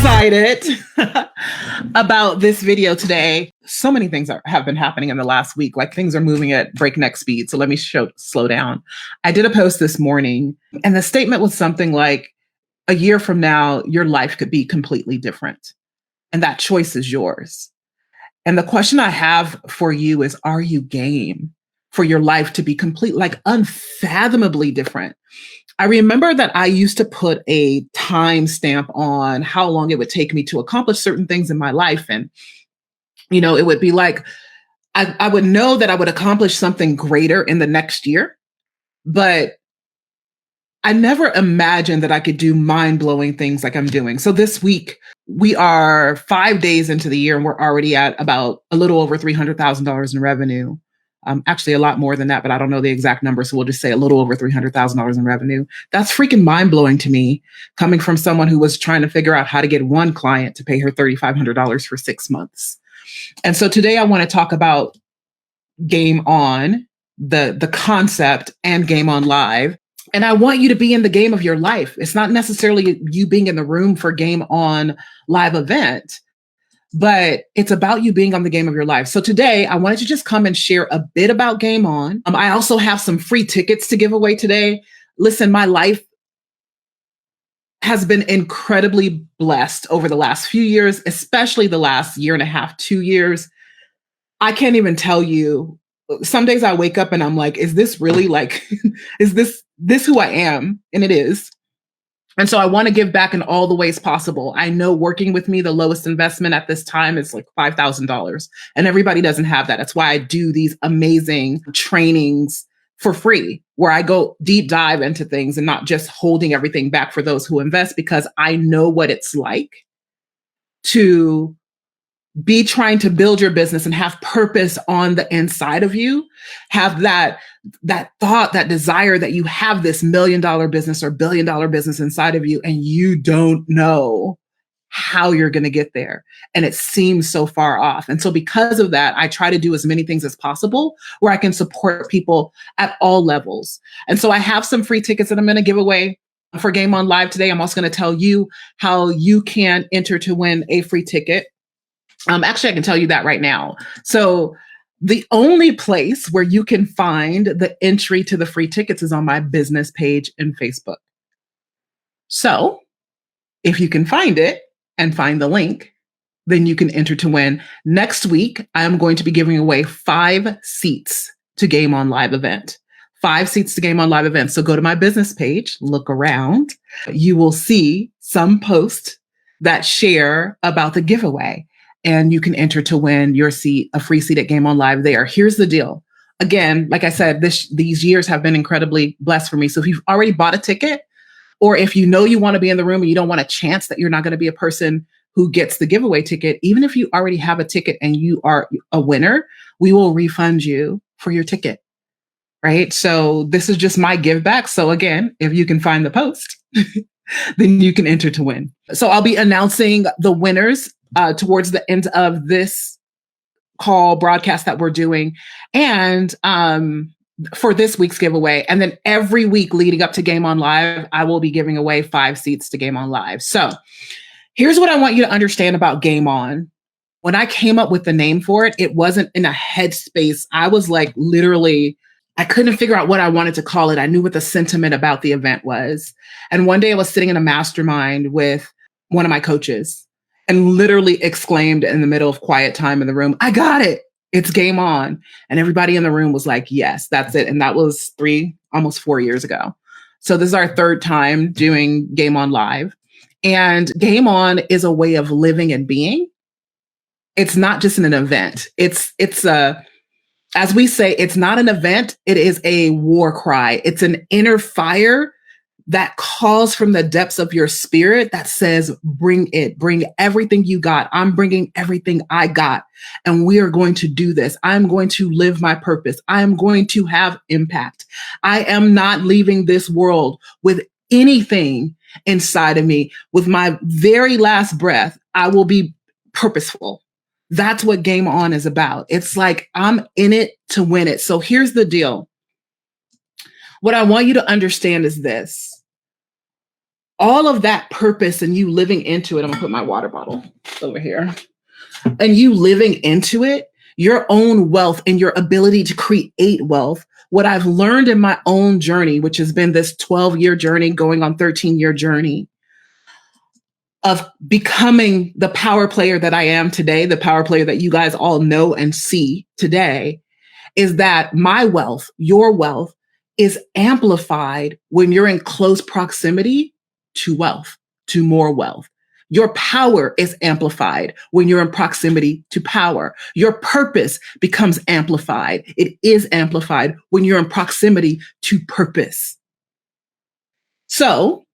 excited about this video today. So many things have been happening in the last week. Like things are moving at breakneck speed. So let me slow down. I did a post this morning and the statement was something like, a year from now, your life could be completely different. And that choice is yours. And the question I have for you is, are you game for your life to be complete, like unfathomably different? I remember that I used to put a time stamp on how long it would take me to accomplish certain things in my life. And, you know, it would be like, I would know that I would accomplish something greater in the next year, but I never imagined that I could do mind-blowing things like I'm doing. So this week, we are 5 days into the year and we're already at about a little over $300,000 in revenue. Actually a lot more than that, but I don't know the exact number. So we'll just say a little over $300,000 in revenue. That's freaking mind-blowing to me, coming from someone who was trying to figure out how to get one client to pay her $3,500 for 6 months. And so today I want to talk about Game On, the concept, and Game On Live. And I want you to be in the game of your life. It's not necessarily you being in the room for Game On Live event, but it's about you being on the game of your life. So today I wanted to just come and share a bit about Game On. I also have some free tickets to give away today. Listen, my life has been incredibly blessed over the last few years, especially the last year and a half, 2 years. I can't even tell you. Some days I wake up and I'm like, is this really like, is this who I am? And it is. And so I want to give back in all the ways possible. I know working with me, the lowest investment at this time is like $5,000. And everybody doesn't have that. That's why I do these amazing trainings for free, where I go deep dive into things and not just holding everything back for those who invest, because I know what it's like to be trying to build your business and have purpose on the inside of you, have that thought, that desire that you have this $1 million business or $1 billion business inside of you, and you don't know how you're going to get there. And it seems so far off. And so because of that, I try to do as many things as possible where I can support people at all levels. And so I have some free tickets that I'm going to give away for Game On Live today. I'm also going to tell you how you can enter to win a free ticket. Actually, I can tell you that right now. So the only place where you can find the entry to the free tickets is on my business page in Facebook. So if you can find it and find the link, then you can enter to win. Next week, I am going to be giving away 5 seats to Game On Live event. 5 seats to Game On Live event. So go to my business page, look around. You will see some posts that share about the giveaway. And you can enter to win your seat, a free seat at Game On Live there. Here's the deal. Again, like I said, these years have been incredibly blessed for me. So if you've already bought a ticket, or if you know you want to be in the room and you don't want a chance that you're not going to be a person who gets the giveaway ticket, even if you already have a ticket and you are a winner, we will refund you for your ticket, right? So this is just my give back. So again, if you can find the post, then you can enter to win. So I'll be announcing the winners towards the end of this call broadcast that we're doing, and for this week's giveaway. And then every week leading up to Game On Live, I will be giving away 5 seats to Game On Live. So here's what I want you to understand about Game On. When I came up with the name for it, it wasn't in a headspace. I was like, literally, I couldn't figure out what I wanted to call it. I knew what the sentiment about the event was. And one day I was sitting in a mastermind with one of my coaches, and literally exclaimed in the middle of quiet time in the room, I got it. It's Game On. And everybody in the room was like, yes, that's it. And that was almost 4 years ago. So this is our 3rd time doing Game On Live. And Game On is a way of living and being. It's not just an event. It's as we say, it's not an event. It is a war cry. It's an inner fire that calls from the depths of your spirit that says, bring it, bring everything you got. I'm bringing everything I got. And we are going to do this. I'm going to live my purpose. I'm going to have impact. I am not leaving this world with anything inside of me. With my very last breath, I will be purposeful. That's what Game On is about. It's like, I'm in it to win it. So here's the deal. What I want you to understand is this. all of that purpose and you living into it, I'm gonna put my water bottle over here, and you living into it, your own wealth and your ability to create wealth, what I've learned in my own journey, which has been this 12-year journey going on 13-year journey of becoming the power player that I am today, the power player that you guys all know and see today, is that my wealth, your wealth, is amplified when you're in close proximity to wealth, to more wealth. Your power is amplified when you're in proximity to power. Your purpose becomes amplified. It is amplified when you're in proximity to purpose. So,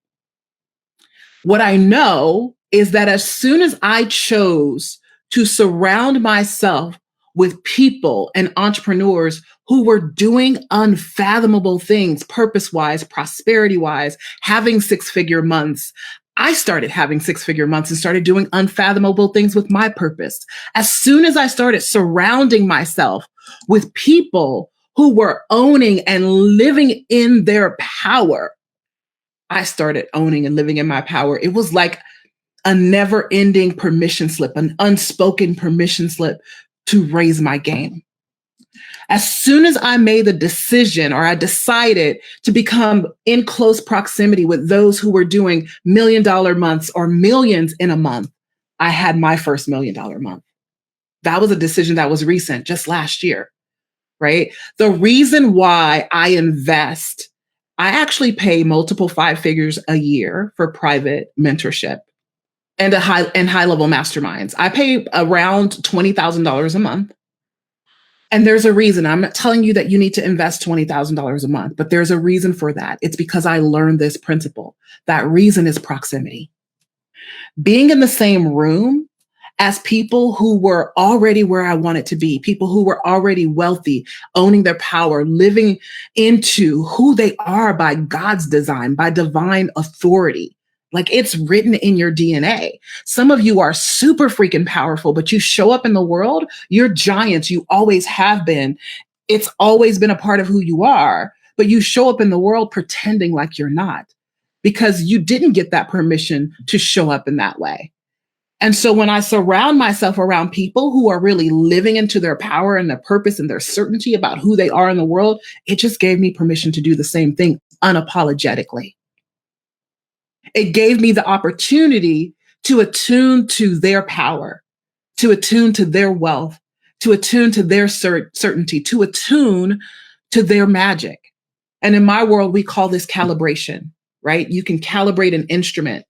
what I know is that as soon as I chose to surround myself with people and entrepreneurs who were doing unfathomable things, purpose-wise, prosperity-wise, having six-figure months, I started having six-figure months and started doing unfathomable things with my purpose. As soon as I started surrounding myself with people who were owning and living in their power, I started owning and living in my power. It was like a never-ending permission slip, an unspoken permission slip to raise my game. As soon as I made the decision, or I decided to become in close proximity with those who were doing $1 million months or millions in a month, I had my first $1 million month. That was a decision that was recent, just last year, right? The reason why I invest, I actually pay multiple five figures a year for private mentorship and high level masterminds. I pay around $20,000 a month. And there's a reason. I'm not telling you that you need to invest $20,000 a month, but there's a reason for that. It's because I learned this principle. That reason is proximity. Being in the same room as people who were already where I wanted to be, people who were already wealthy, owning their power, living into who they are by God's design, by divine authority. Like, it's written in your DNA. Some of you are super freaking powerful, but you show up in the world, you're giants. You always have been. It's always been a part of who you are, but you show up in the world pretending like you're not, because you didn't get that permission to show up in that way. And so when I surround myself around people who are really living into their power and their purpose and their certainty about who they are in the world, it just gave me permission to do the same thing unapologetically. It gave me the opportunity to attune to their power, to attune to their wealth, to attune to their certainty, to attune to their magic. And in my world, we call this calibration, right? You can calibrate an instrument.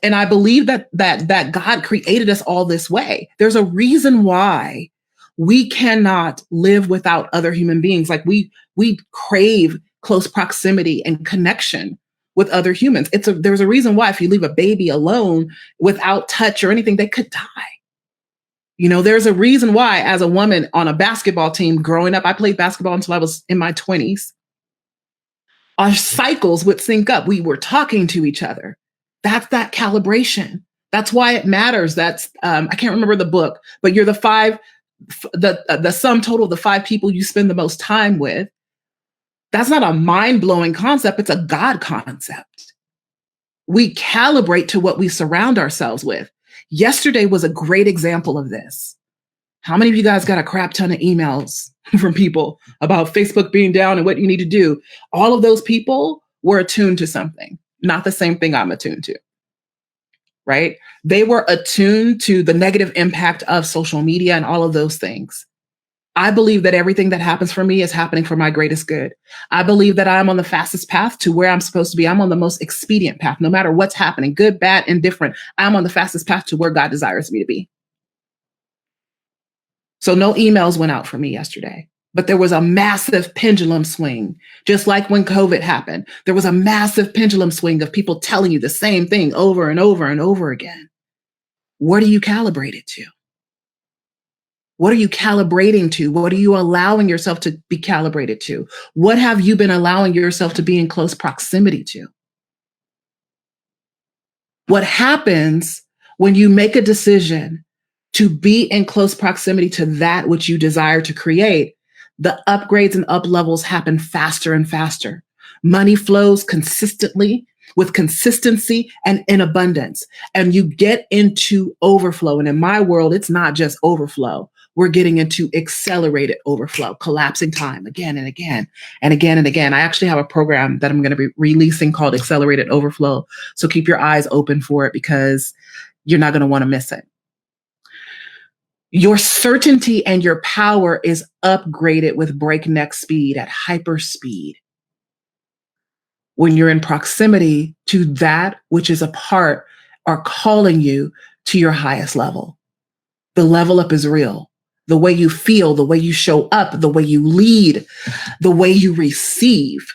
And I believe that God created us all this way. There's a reason why we cannot live without other human beings. Like, we crave close proximity and connection with other humans. There's a reason why if you leave a baby alone without touch or anything, they could die. You know, there's a reason why, as a woman on a basketball team growing up, I played basketball until I was in my 20s. Our cycles would sync up. We were talking to each other. That's that calibration. That's why it matters. That's, I can't remember the book, but you're the sum total of the 5 people you spend the most time with. That's not a mind-blowing concept. It's a God concept. We calibrate to what we surround ourselves with. Yesterday was a great example of this. How many of you guys got a crap ton of emails from people about Facebook being down and what you need to do? All of those people were attuned to something, not the same thing I'm attuned to, right? They were attuned to the negative impact of social media and all of those things. I believe that everything that happens for me is happening for my greatest good. I believe that I'm on the fastest path to where I'm supposed to be. I'm on the most expedient path. No matter what's happening, good, bad, indifferent, I'm on the fastest path to where God desires me to be. So no emails went out for me yesterday, but there was a massive pendulum swing. Just like when COVID happened, there was a massive pendulum swing of people telling you the same thing over and over and over again. What are you calibrated to? What are you calibrating to? What are you allowing yourself to be calibrated to? What have you been allowing yourself to be in close proximity to? What happens when you make a decision to be in close proximity to that which you desire to create? The upgrades and up levels happen faster and faster. Money flows consistently. with consistency and in abundance. And you get into overflow. And in my world, it's not just overflow. We're getting into accelerated overflow, collapsing time again and again and again and again. I actually have a program that I'm going to be releasing called Accelerated Overflow. So keep your eyes open for it because you're not going to want to miss it. Your certainty and your power is upgraded with breakneck speed at hyper speed. When you're in proximity to that which is a part or calling you to your highest level. The level up is real. The way you feel, the way you show up, the way you lead, the way you receive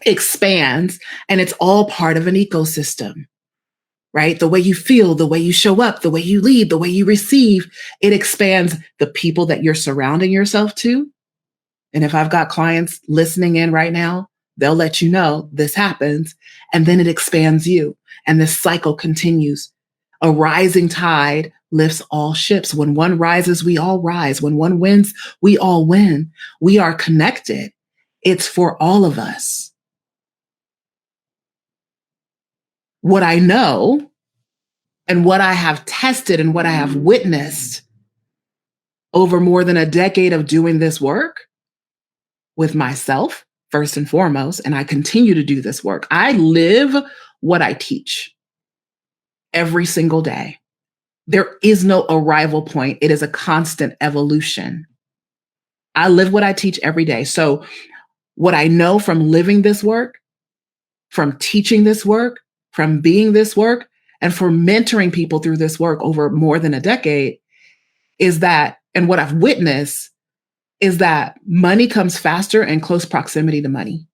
expands, and it's all part of an ecosystem, right? The way you feel, the way you show up, the way you lead, the way you receive, it expands the people that you're surrounding yourself to. And if I've got clients listening in right now, they'll let you know this happens, and then it expands you. And this cycle continues. A rising tide lifts all ships. When one rises, we all rise. When one wins, we all win. We are connected. It's for all of us. What I know and what I have tested and what I have witnessed over more than a decade of doing this work with myself, first and foremost, and I continue to do this work. I live what I teach every single day. There is no arrival point. It is a constant evolution. I live what I teach every day. So what I know from living this work, from teaching this work, from being this work, and for mentoring people through this work over more than a decade is that, and what I've witnessed is that money comes faster in close proximity to money.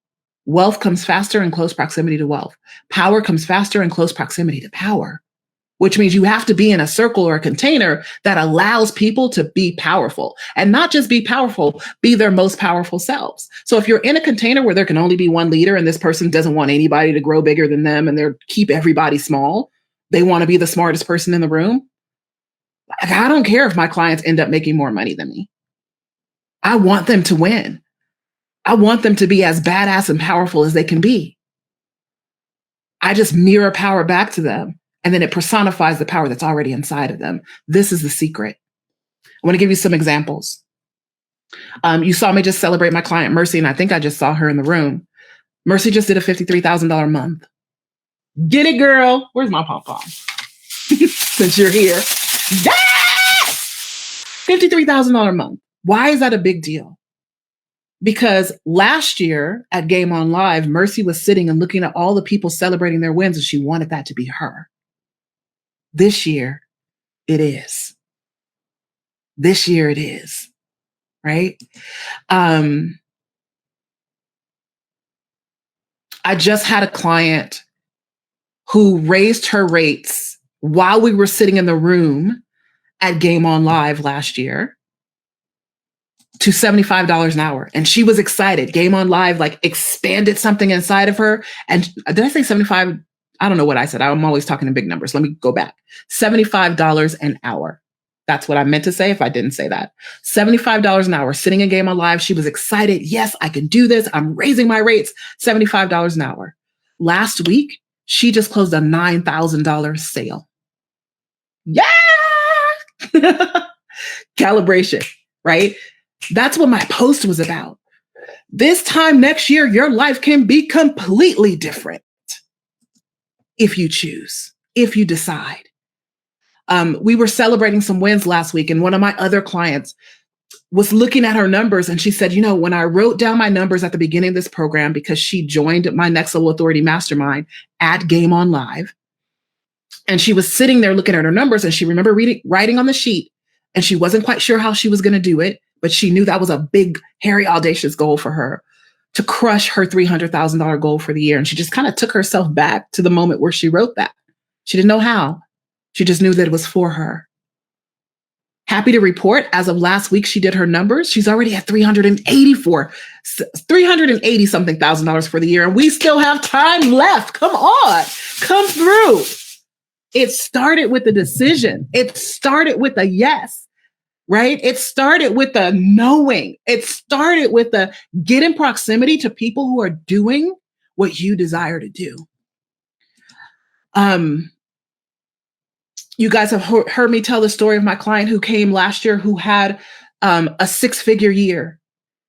Wealth comes faster in close proximity to wealth. Power comes faster in close proximity to power, which means you have to be in a circle or a container that allows people to be powerful, and not just be powerful, be their most powerful selves. So if you're in a container where there can only be one leader and this person doesn't want anybody to grow bigger than them and they're keep everybody small, they want to be the smartest person in the room. I don't care if my clients end up making more money than me. I want them to win. I want them to be as badass and powerful as they can be. I just mirror power back to them, and then it personifies the power that's already inside of them. This is the secret. I want to give you some examples. You saw me just celebrate my client, Mercy, and I think I just saw her in the room. Mercy just did a $53,000 month. Get it, girl. Where's my pom-pom? Since you're here. Yes! $53,000 month. Why is that a big deal? Because last year at Game On Live, Mercy was sitting and looking at all the people celebrating their wins, and she wanted that to be her. This year, it is. This year, it is. Right? I just had a client who raised her rates while we were sitting in the room at Game On Live last year to $75 an hour. And she was excited. Game On Live like expanded something inside of her. And did I say 75? I don't know what I said. I'm always talking in big numbers. Let me go back. $75 an hour. That's what I meant to say if I didn't say that. $75 an hour, sitting in Game On Live. She was excited. Yes, I can do this. I'm raising my rates. $75 an hour. Last week, she just closed a $9,000 sale. Yeah! Calibration, right? That's what my post was about. This time next year, your life can be completely different if you choose, if you decide. We were celebrating some wins last week, and one of my other clients was looking at her numbers, and she said, you know, when I wrote down my numbers at the beginning of this program, because she joined my Next Level Authority Mastermind at Game On Live, and she was sitting there looking at her numbers, and she remembered writing on the sheet, and she wasn't quite sure how she was going to do it, but she knew that was a big, hairy, audacious goal for her to crush her $300,000 goal for the year. And she just kind of took herself back to the moment where she wrote that. She didn't know how. She just knew that it was for her. Happy to report, as of last week, she did her numbers. She's already at $380 something thousand for the year. And we still have time left. Come on, come through. It started with a decision. It started with a yes, right? It started with a knowing. It started with a get in proximity to people who are doing what you desire to do. You guys have heard me tell the story of my client who came last year who had a 6-figure year.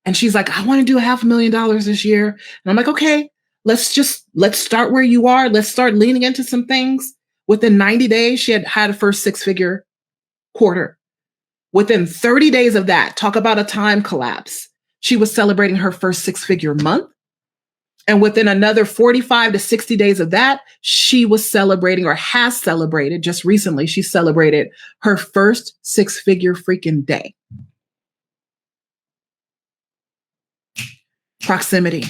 And she's like, I want to do $500,000 this year. And I'm like, okay, let's start where you are. Let's start leaning into some things. Within 90 days, she had a first 6-figure quarter. Within 30 days of that, talk about a time collapse. She was celebrating her first 6-figure month. And within another 45 to 60 days of that, she was celebrating, or has celebrated just recently, she celebrated her first 6-figure freaking day. Proximity.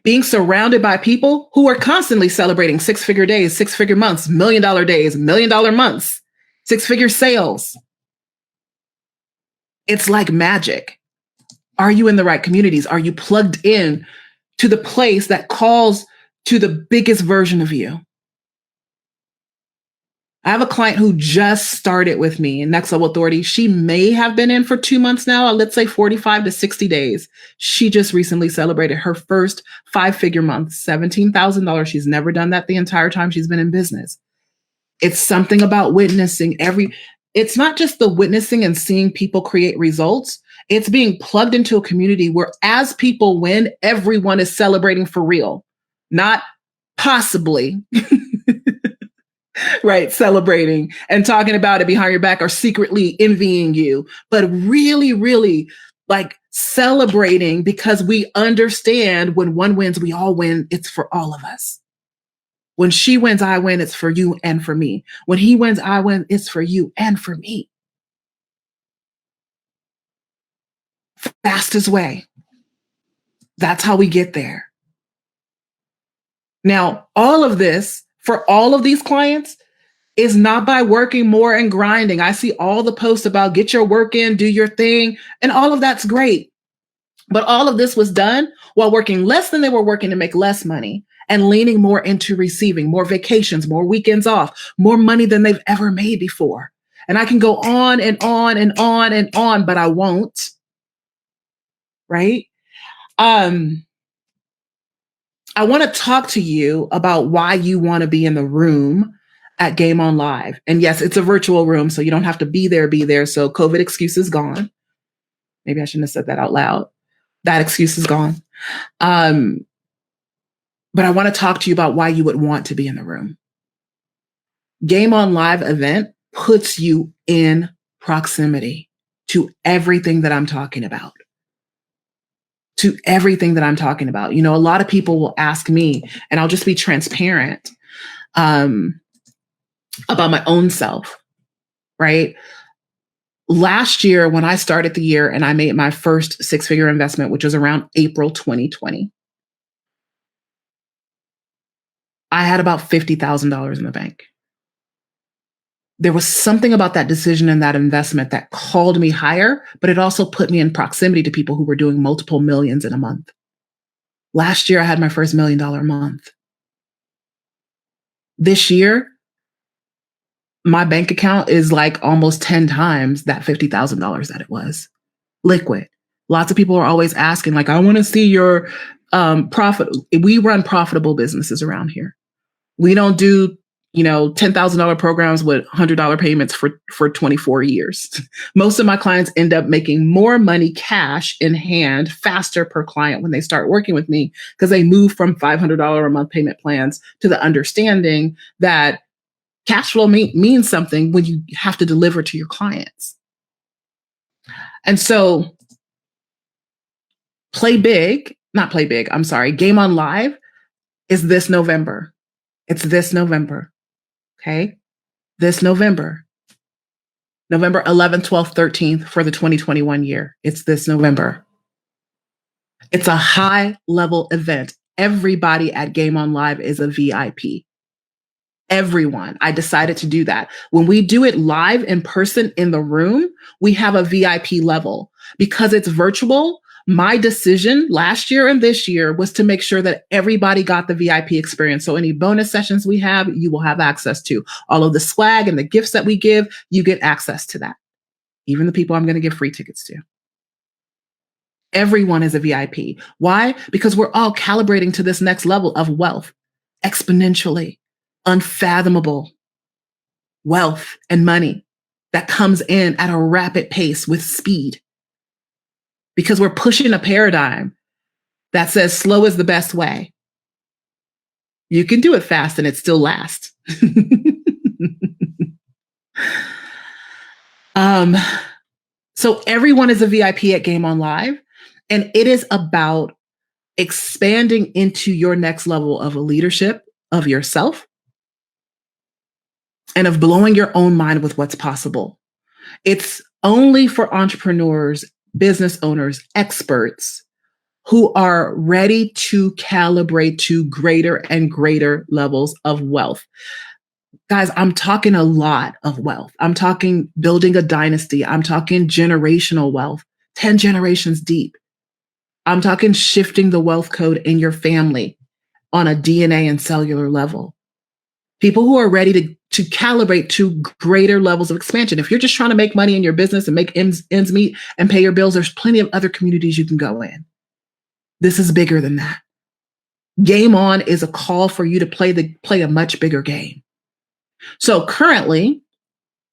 Being surrounded by people who are constantly celebrating 6-figure days, 6-figure months, $1 million days, $1 million months, 6-figure sales. It's like magic. Are you in the right communities? Are you plugged in to the place that calls to the biggest version of you? I have a client who just started with me in Next Level Authority. She may have been in for 2 months now, let's say 45 to 60 days. She just recently celebrated her first 5-figure month, $17,000. She's never done that the entire time she's been in business. It's something about witnessing it's not just the witnessing and seeing people create results. It's being plugged into a community where as people win, everyone is celebrating for real, not possibly, right? Celebrating and talking about it behind your back or secretly envying you, but really, really like celebrating because we understand when one wins, we all win. It's for all of us. When she wins, I win. It's for you and for me. When he wins, I win. It's for you and for me. Fastest way. That's how we get there. Now, all of this for all of these clients is not by working more and grinding. I see all the posts about get your work in, do your thing, and all of that's great. But all of this was done while working less than they were working to make less money and leaning more into receiving more vacations, more weekends off, more money than they've ever made before. And I can go on and on and on and on, but I won't. Right? I want to talk to you about why you want to be in the room at Game On Live. And yes, it's a virtual room, so you don't have to be there. So COVID excuse is gone. Maybe I shouldn't have said that out loud. That excuse is gone. But I want to talk to you about why you would want to be in the room. Game On Live event puts you in proximity to everything that I'm talking about. You know, a lot of people will ask me, and I'll just be transparent about my own self, right? Last year, when I started the year and I made my first 6-figure investment, which was around April 2020, I had about $50,000 in the bank. There was something about that decision and that investment that called me higher, but it also put me in proximity to people who were doing multiple millions in a month. Last year, I had my first $1 million month. This year, my bank account is like almost 10 times that $50,000 that it was. Liquid. Lots of people are always asking, like, I want to see your profit. We run profitable businesses around here. We don't do, $10,000 programs with $100 payments for 24 years. Most of my clients end up making more money cash in hand faster per client when they start working with me because they move from $500 a month payment plans to the understanding that cash flow means something when you have to deliver to your clients. And so Game On Live is this November. It's this November. Okay. This November 11th, 12th, 13th for the 2021 year. It's this November. It's a high level event. Everybody at Game On Live is a VIP. Everyone. I decided to do that. When we do it live in person in the room, we have a VIP level. Because it's virtual, my decision last year and this year was to make sure that everybody got the VIP experience. So any bonus sessions we have, you will have access to. All of the swag and the gifts that we give, you get access to that. Even the people I'm going to give free tickets to. Everyone is a VIP. Why? Because we're all calibrating to this next level of wealth. exponentially, unfathomable wealth and money that comes in at a rapid pace with speed, because we're pushing a paradigm that says slow is the best way. You can do it fast and it still lasts. So everyone is a VIP at Game On Live, and it is about expanding into your next level of leadership of yourself and of blowing your own mind with what's possible. It's only for entrepreneurs, business owners, experts who are ready to calibrate to greater and greater levels of wealth. Guys, I'm talking a lot of wealth. I'm talking building a dynasty. I'm talking generational wealth, 10 generations deep. I'm talking shifting the wealth code in your family on a DNA and cellular level. People who are ready to calibrate to greater levels of expansion. If you're just trying to make money in your business and make ends meet and pay your bills, there's plenty of other communities you can go in. This is bigger than that. Game On is a call for you to play a much bigger game. So currently,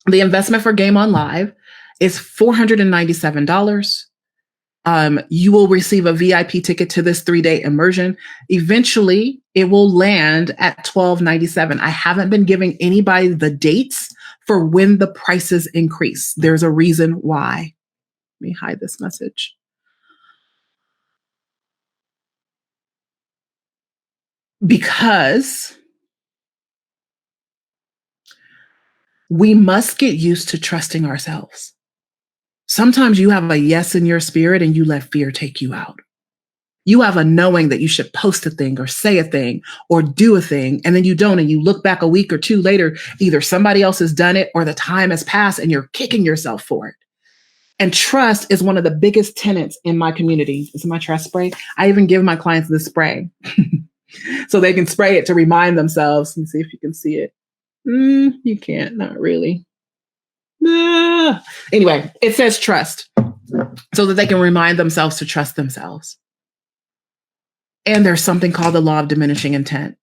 the investment for Game On Live is $497. You will receive a VIP ticket to this 3-day immersion. Eventually, it will land at $1297. I haven't been giving anybody the dates for when the prices increase. There's a reason why. Let me hide this message. Because we must get used to trusting ourselves. Sometimes you have a yes in your spirit and you let fear take you out. You have a knowing that you should post a thing or say a thing or do a thing, and then you don't, and you look back a week or two later, either somebody else has done it or the time has passed and you're kicking yourself for it. And trust is one of the biggest tenets in my community. This is my trust spray. I even give my clients this spray so they can spray it to remind themselves. Let me see if you can see it. You can't, not really. Anyway, it says trust so that they can remind themselves to trust themselves. And there's something called the Law of Diminishing Intent.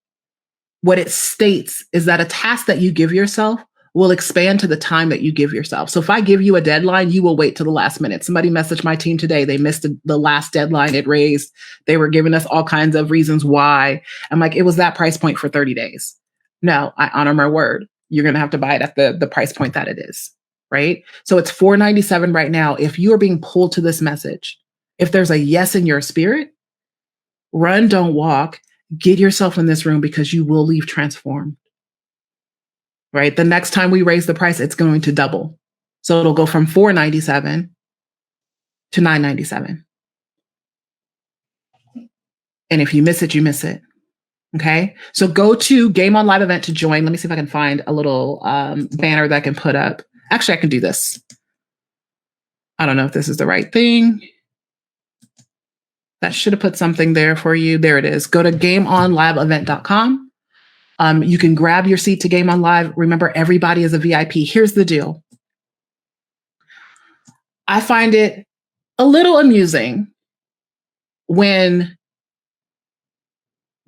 What it states is that a task that you give yourself will expand to the time that you give yourself. So if I give you a deadline, you will wait to the last minute. Somebody messaged my team today. They missed the last deadline it raised. They were giving us all kinds of reasons why. I'm like, it was that price point for 30 days. No, I honor my word. You're going to have to buy it at the price point that it is, right? So it's $497 right now. If you are being pulled to this message, if there's a yes in your spirit, run, don't walk, get yourself in this room because you will leave transformed, right? The next time we raise the price, it's going to double. So it'll go from $497 to $997. And if you miss it, you miss it. Okay. So go to Game On Live event to join. Let me see if I can find a little banner that I can put up. Actually, I can do this. I don't know if this is the right thing. That should have put something there for you. There it is. Go to gameonliveevent.com. You can grab your seat to Game On Live. Remember, everybody is a VIP. Here's the deal. I find it a little amusing when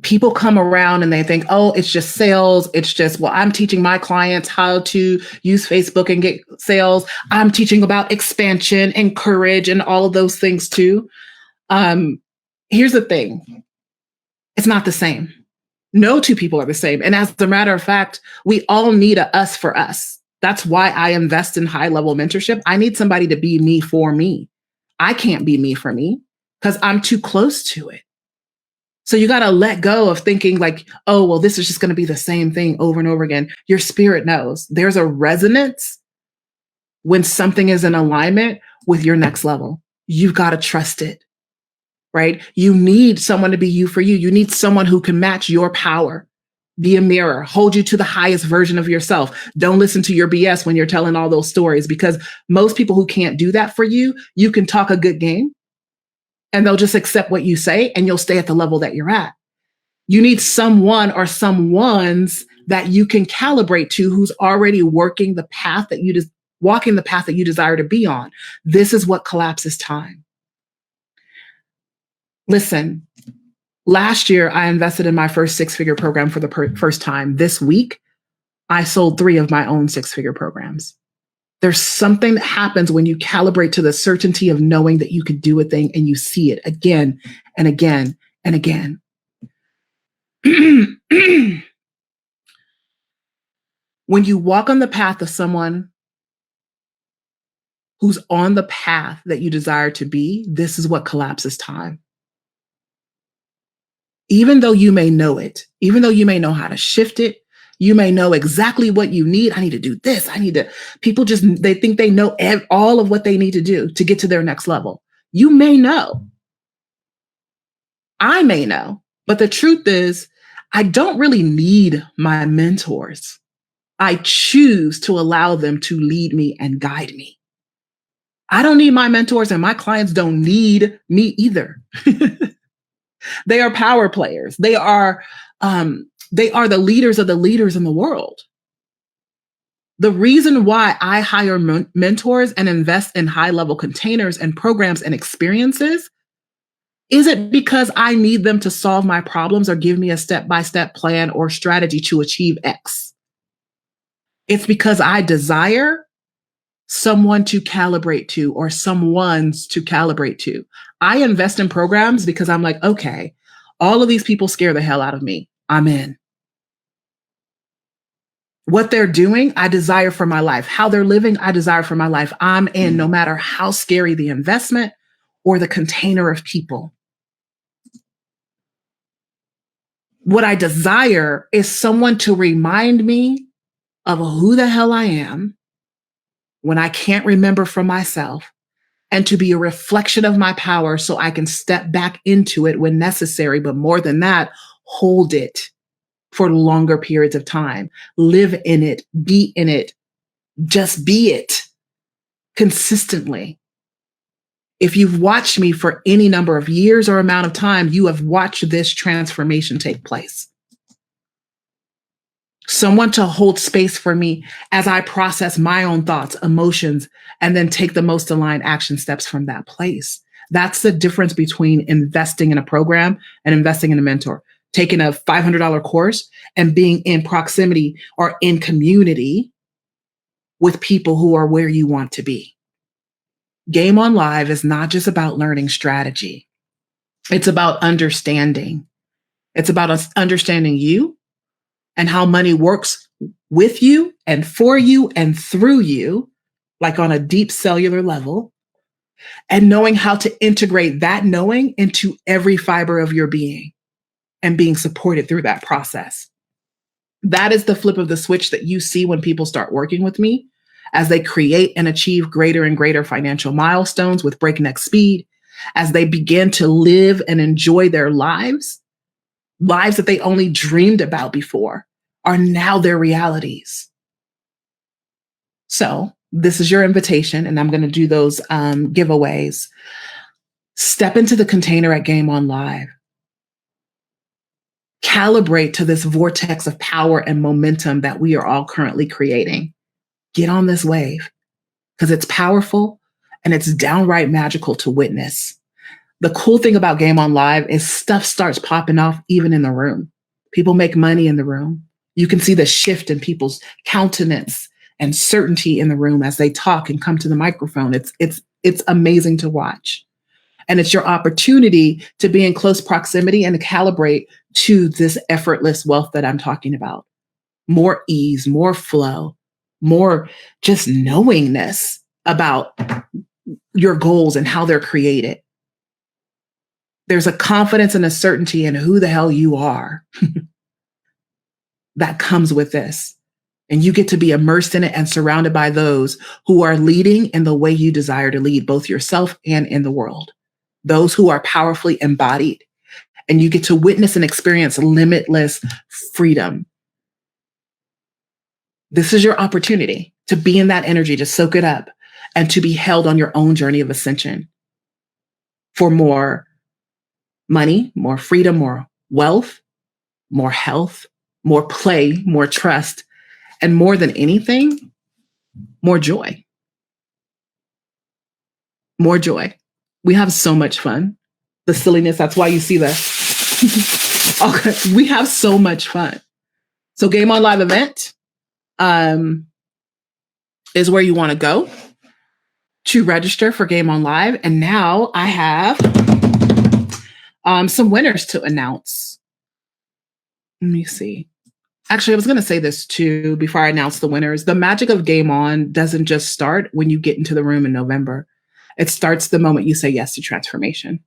people come around and they think, oh, it's just sales. It's just, well, I'm teaching my clients how to use Facebook and get sales. I'm teaching about expansion and courage and all of those things too. Here's the thing. It's not the same. No two people are the same. And as a matter of fact, we all need a us for us. That's why I invest in high-level mentorship. I need somebody to be me for me. I can't be me for me because I'm too close to it. So you got to let go of thinking like, oh, well, this is just going to be the same thing over and over again. Your spirit knows there's a resonance when something is in alignment with your next level. You've got to trust it. Right? You need someone to be you for you. You need someone who can match your power, be a mirror, hold you to the highest version of yourself. Don't listen to your BS when you're telling all those stories, because most people who can't do that for you, you can talk a good game and they'll just accept what you say and you'll stay at the level that you're at. You need someone or someones that you can calibrate to who's already working the path that walking the path that you desire to be on. This is what collapses time. Listen, Last year, I invested in my first six-figure program for the first time. This week, I sold 3 of my own six-figure programs. There's something that happens when you calibrate to the certainty of knowing that you could do a thing and you see it again and again and again. When you walk on the path of someone who's on the path that you desire to be, this is what collapses time. Even though you may know it, even though you may know how to shift it, you may know exactly what you need. I need to do this. People they think they know all of what they need to do to get to their next level. You may know. I may know. But the truth is, I don't really need my mentors. I choose to allow them to lead me and guide me. I don't need my mentors, and my clients don't need me either. They are power players. They are the leaders of the leaders in the world. The reason why I hire mentors and invest in high-level containers and programs and experiences isn't because I need them to solve my problems or give me a step-by-step plan or strategy to achieve X. It's because I desire someone to calibrate to or someone's to calibrate to. I invest in programs because I'm like, okay, all of these people scare the hell out of me. I'm in. What they're doing, I desire for my life. How they're living, I desire for my life. I'm in, no matter how scary the investment or the container of people. What I desire is someone to remind me of who the hell I am when I can't remember for myself, and to be a reflection of my power so I can step back into it when necessary. But more than that, hold it for longer periods of time. Live in it, be in it, just be it consistently. If you've watched me for any number of years or amount of time, you have watched this transformation take place. Someone to hold space for me as I process my own thoughts, emotions, and then take the most aligned action steps from that place. That's the difference between investing in a program and investing in a mentor. Taking a $500 course and being in proximity or in community with people who are where you want to be. Game on Live is not just about learning strategy. It's about understanding. It's about us understanding you and how money works with you and for you and through you, like on a deep cellular level, and knowing how to integrate that knowing into every fiber of your being and being supported through that process. That is the flip of the switch that you see when people start working with me, as they create and achieve greater and greater financial milestones with breakneck speed, as they begin to live and enjoy their lives that they only dreamed about before are now their realities. So this is your invitation, and I'm going to do those giveaways. Step into the container at Game On Live. Calibrate to this vortex of power and momentum that we are all currently creating. Get on this wave because it's powerful and it's downright magical to witness. The cool thing about Game On Live is stuff starts popping off even in the room. People make money in the room. You can see the shift in people's countenance and certainty in the room as they talk and come to the microphone. It's amazing to watch. And it's your opportunity to be in close proximity and to calibrate to this effortless wealth that I'm talking about. More ease, more flow, more just knowingness about your goals and how they're created. There's a confidence and a certainty in who the hell you are that comes with this. And you get to be immersed in it and surrounded by those who are leading in the way you desire to lead, both yourself and in the world. Those who are powerfully embodied. And you get to witness and experience limitless freedom. This is your opportunity to be in that energy, to soak it up, and to be held on your own journey of ascension for more money, more freedom, more wealth, more health, more play, more trust, and more than anything, more joy. More joy. We have so much fun. The silliness, that's why you see the Okay, we have so much fun. So Game On Live event is where you want to go to register for Game On Live. And now I have some winners to announce. Let me see. Actually, I was going to say this too before I announce the winners. The magic of Game On doesn't just start when you get into the room in November. It starts the moment you say yes to transformation.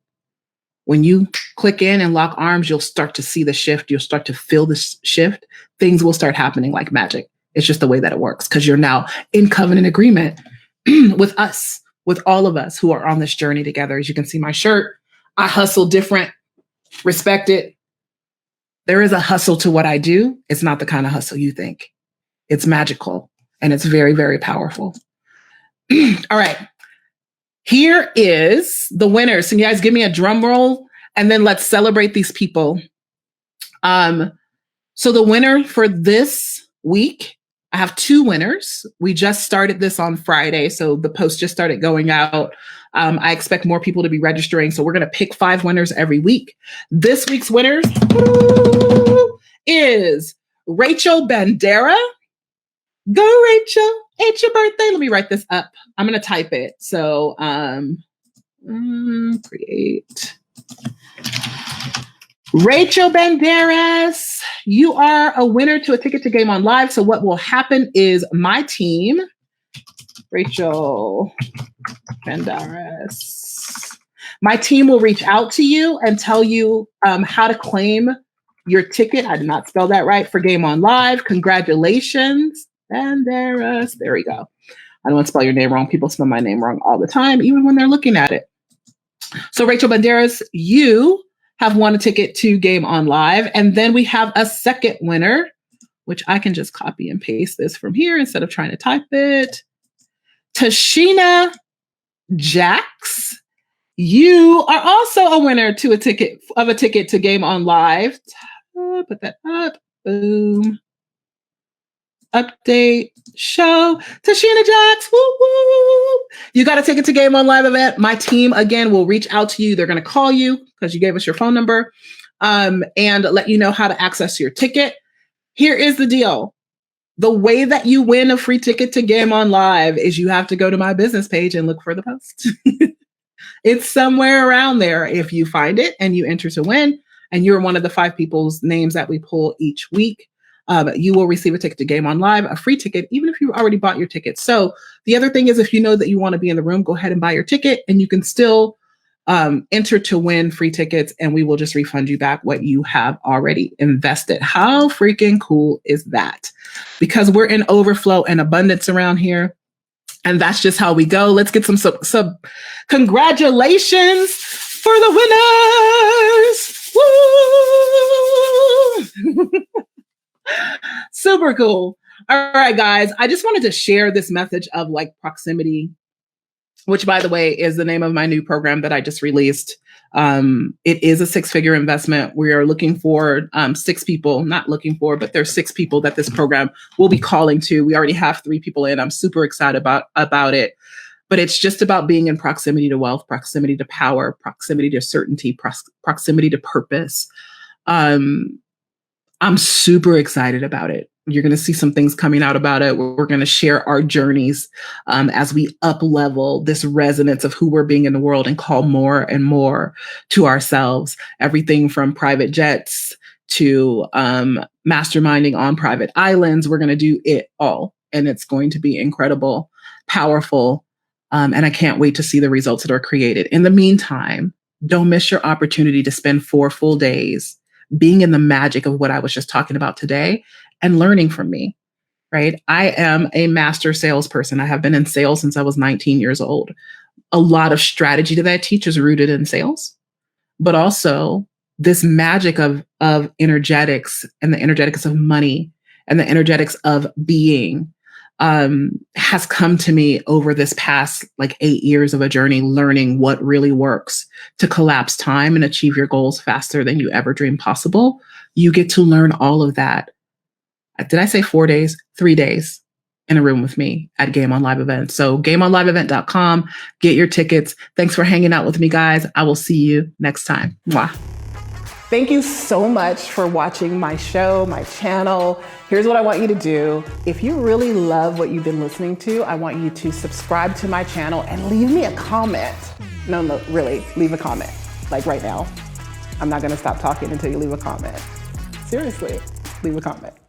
When you click in and lock arms, you'll start to see the shift. You'll start to feel the shift. Things will start happening like magic. It's just the way that it works because you're now in covenant agreement with us, with all of us who are on this journey together. As you can see my shirt, I hustle different, respect it. There is a hustle to what I do. It's not the kind of hustle you think. It's magical and it's very, very powerful. All right. Here is the winners. Can you guys give me a drum roll and then let's celebrate these people. So the winner for this week, I have 2 winners. We just started this on Friday, so the post just started going out. I expect more people to be registering, so we're going to pick 5 winners every week. This week's winners is Rachel Bandera. Go, Rachel. It's your birthday. Let me write this up. I'm going to type it. So create. Rachel Banderas, you are a winner to a ticket to Game On Live. So what will happen is my team, Rachel Banderas, my team will reach out to you and tell you how to claim your ticket. I did not spell that right for Game On Live. Congratulations, Banderas. There we go. I don't want to spell your name wrong. People spell my name wrong all the time, even when they're looking at it. So Rachel Banderas, you have won a ticket to Game On Live. And then we have a second winner, which I can just copy and paste this from here instead of trying to type it. Tashina Jax, you are also a winner to a ticket to Game On Live. Put that up. Boom. Update show. Tashina Jax. Woo woo. You got a ticket to Game On Live event. My team again will reach out to you. They're going to call you because you gave us your phone number and let you know how to access your ticket. Here is the deal. The way that you win a free ticket to Game On Live is you have to go to my business page and look for the post. It's somewhere around there. If you find it and you enter to win, and you're one of the 5 people's names that we pull each week, you will receive a ticket to Game On Live, a free ticket, even if you already bought your ticket. So the other thing is, if you know that you want to be in the room, go ahead and buy your ticket, and you can still enter to win free tickets, and we will just refund you back what you have already invested. How freaking cool is that? Because we're in overflow and abundance around here. And that's just how we go. Let's get some congratulations for the winners. Woo! Super cool. All right, guys. I just wanted to share this message of like proximity, which, by the way, is the name of my new program that I just released. It is a 6-figure investment. We are looking for 6 people, not looking for, but there's 6 people that this program will be calling to. We already have 3 people in. I'm super excited about it. But it's just about being in proximity to wealth, proximity to power, proximity to certainty, proximity to purpose. I'm super excited about it. You're going to see some things coming out about it. We're going to share our journeys as we up-level this resonance of who we're being in the world and call more and more to ourselves. Everything from private jets to masterminding on private islands. We're going to do it all. And it's going to be incredible, powerful. And I can't wait to see the results that are created. In the meantime, don't miss your opportunity to spend 4 full days being in the magic of what I was just talking about today and learning from me, right? I am a master salesperson. I have been in sales since I was 19 years old. A lot of strategy that I teach is rooted in sales, but also this magic of energetics and the energetics of money and the energetics of being has come to me over this past like 8 years of a journey, learning what really works to collapse time and achieve your goals faster than you ever dreamed possible. You get to learn all of that. Did I say 4 days? 3 days in a room with me at Game On Live event. So gameonliveevent.com, get your tickets. Thanks for hanging out with me, guys. I will see you next time. Mwah. Thank you so much for watching my show, my channel. Here's what I want you to do. If you really love what you've been listening to, I want you to subscribe to my channel and leave me a comment. No, really, leave a comment, like right now. I'm not gonna stop talking until you leave a comment. Seriously, leave a comment.